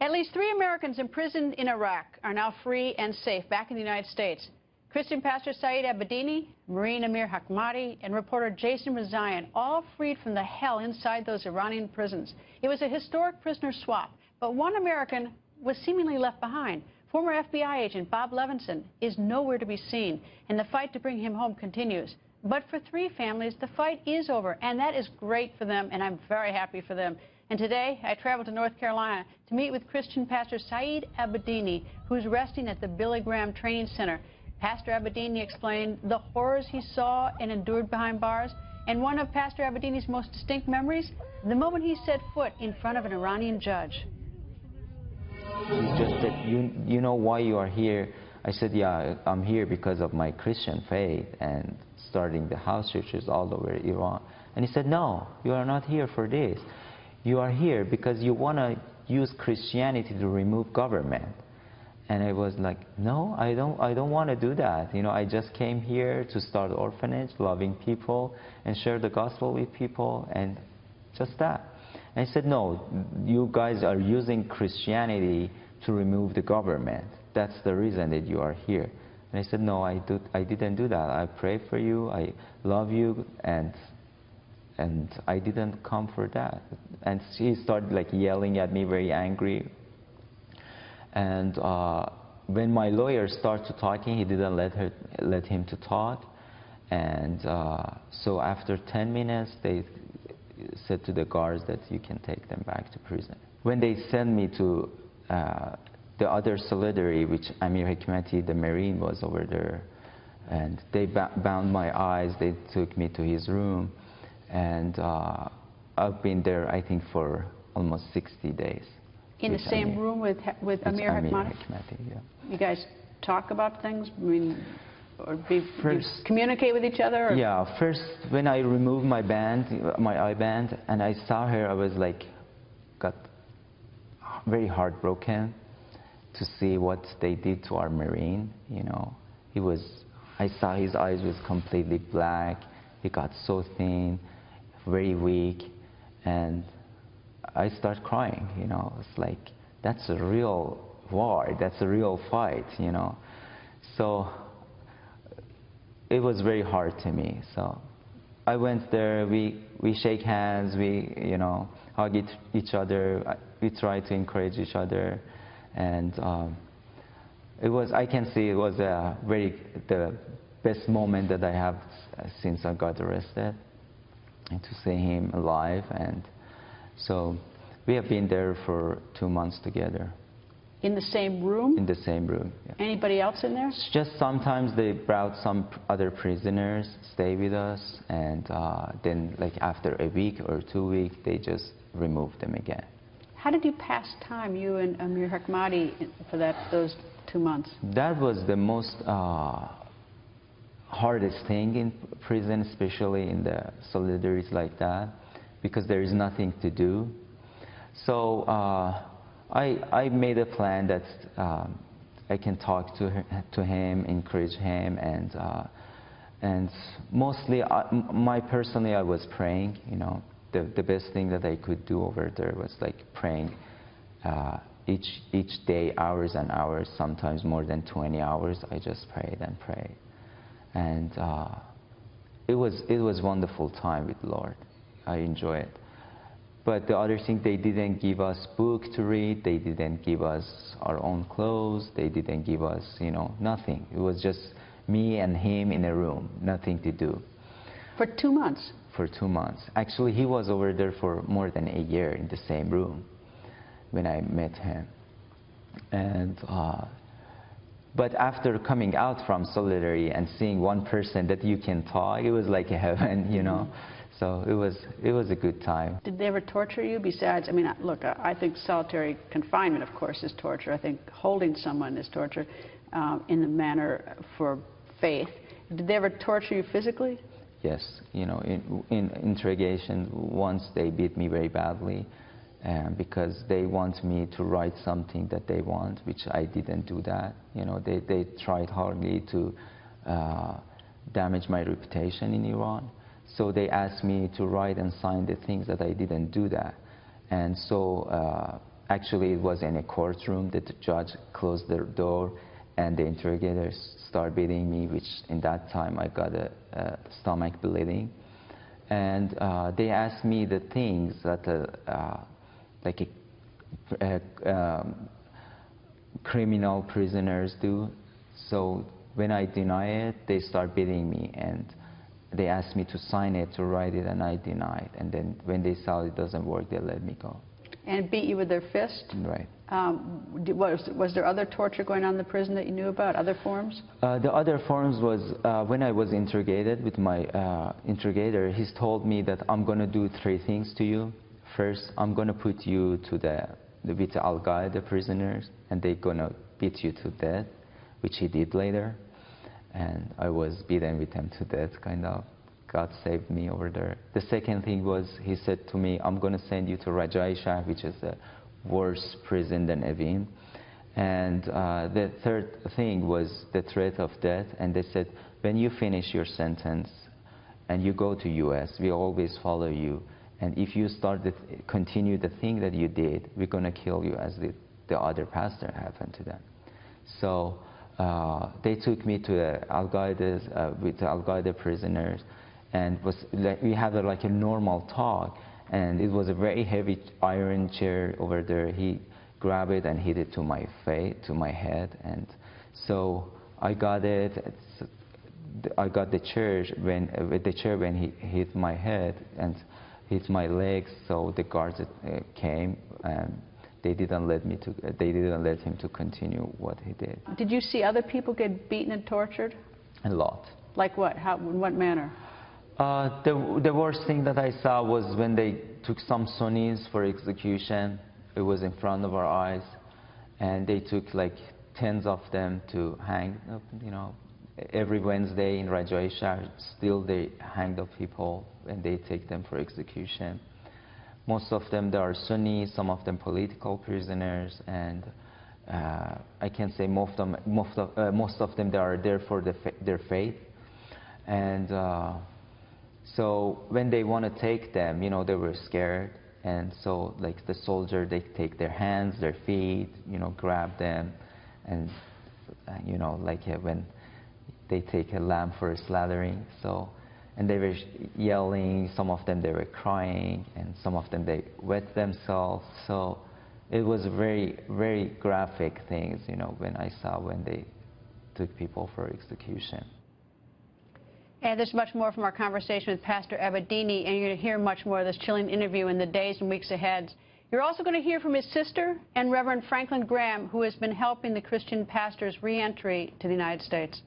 At least 3 Americans imprisoned in Iraq are now free and safe back in the United States. Christian pastor Saeed Abedini, Marine Amir Hakmati, and reporter Jason Rezaian, all freed from the hell inside those Iranian prisons. It was a historic prisoner swap, but one American was seemingly left behind. Former FBI agent Bob Levinson is nowhere to be seen, and the fight to bring him home continues. But for 3 families, the fight is over, and that is great for them, and I'm very happy for them. And today, I traveled to North Carolina to meet with Christian pastor Saeed Abedini, who's resting at the Billy Graham Training Center. Pastor Abedini explained the horrors he saw and endured behind bars, and one of Pastor Abedini's most distinct memories, the moment he set foot in front of an Iranian judge. He just said, you know why you are here? I said, yeah, I'm here because of my Christian faith and starting the house churches all over Iran. And he said, no, you are not here for this. You are here because you want to use Christianity to remove government. And I was like, no, I don't want to do that. You know, I just came here to start an orphanage, loving people, and share the gospel with people, and just that. And I said, no, you guys are using Christianity to remove the government. That's the reason that you are here. And I said, no, I didn't do that. I pray for you, I love you, and I didn't come for that. And she started like yelling at me, very angry. And when my lawyer started talking, he didn't let him to talk. And so after 10 minutes, they said to the guards that you can take them back to prison. When they sent me to the other solidarity, which Amir Hikmati, the Marine, was over there, and they bound my eyes, they took me to his room, and I've been there, I think, for almost 60 days. In the same room with Amir Hikmati? Yeah. You guys talk about things? I mean, or you communicate with each other? Or? Yeah, first when I removed my eye band, and I saw her, I was like, got very heartbroken to see what they did to our Marine. You know, I saw his eyes was completely black. He got so thin, very weak, and I started crying. You know, it's like, that's a real war, that's a real fight, you know. So it was very hard to me. So I went there, we shake hands, we, you know, hug each other, we try to encourage each other, and I can say it was the best moment that I have since I got arrested, and to see him alive. And so we have been there for 2 months together. In the same room? In the same room, yeah. Anybody else in there? Just sometimes they brought some other prisoners, stay with us, and then like after a week or 2 weeks, they just removed them again. How did you pass time, you and Amir Hikmati, for those 2 months? That was the most hardest thing in prison, especially in the solidarities like that, because there is nothing to do. So I made a plan that I can talk to him, encourage him, and mostly, personally, I was praying. You know, the best thing that I could do over there was like praying each day, hours and hours, sometimes more than 20 hours. I just prayed and prayed, and it was wonderful time with the Lord. I enjoy it. But the other thing, they didn't give us book to read, they didn't give us our own clothes, they didn't give us, you know, nothing. It was just me and him in a room, nothing to do. For 2 months? For 2 months. Actually, he was over there for more than a year in the same room when I met him. And but after coming out from Solidarity and seeing one person that you can talk, it was like a heaven, you know. So it was a good time. Did they ever torture you besides, I mean, look, I think solitary confinement, of course, is torture. I think holding someone is torture in the manner for faith. Did they ever torture you physically? Yes. You know, in interrogation, once they beat me very badly because they want me to write something that they want, which I didn't do that. You know, they tried hardly to damage my reputation in Iran. So they asked me to write and sign the things that I didn't do that. And so actually, it was in a courtroom that the judge closed the door and the interrogators started beating me, which in that time I got a stomach bleeding. And they asked me the things that like criminal prisoners do. So when I deny it, they start beating me, and they asked me to sign it, to write it, and I denied. And then when they saw it doesn't work, they let me go. And beat you with their fist? Right. Was there other torture going on in the prison that you knew about, other forms? The other forms was when I was interrogated with my interrogator, he's told me that I'm going to do 3 things to you. First, I'm going to put you to with the Al-Qaeda prisoners, and they're going to beat you to death, which he did later. And I was beaten with him to death, kind of. God saved me over there. The second thing was, he said to me, I'm going to send you to Rajai Shah, which is a worse prison than Evin. And the third thing was the threat of death. And they said, when you finish your sentence and you go to US, we always follow you. And if you continue the thing that you did, we're going to kill you, as the other pastor happened to them. So they took me to with the Al-Qaeda prisoners, and we had like a normal talk. And it was a very heavy iron chair over there. He grabbed it and hit it to my face, to my head. And so I got it. I got the chair with the chair when he hit my head and hit my legs. So the guards came, and they didn't let him to continue what he did. Did you see other people get beaten and tortured? A lot. Like what? How? In what manner? The worst thing that I saw was when they took some Sunnis for execution. It was in front of our eyes, and they took like tens of them to hang. You know, every Wednesday in Rajai Shah, still they hang the people and they take them for execution. Most of them, they are Sunnis, some of them political prisoners, and I can say most of them, they are there for their faith. And so when they want to take them, you know, they were scared. And so like the soldier, they take their hands, their feet, you know, grab them. And, you know, like when they take a lamb for a slaughtering. So, and they were yelling, some of them they were crying, and some of them they wet themselves. So it was very, very graphic things, you know, when they took people for execution. And there's much more from our conversation with Pastor Abedini, and you're going to hear much more of this chilling interview in the days and weeks ahead. You're also going to hear from his sister and Reverend Franklin Graham, who has been helping the Christian pastor's re-entry to the United States.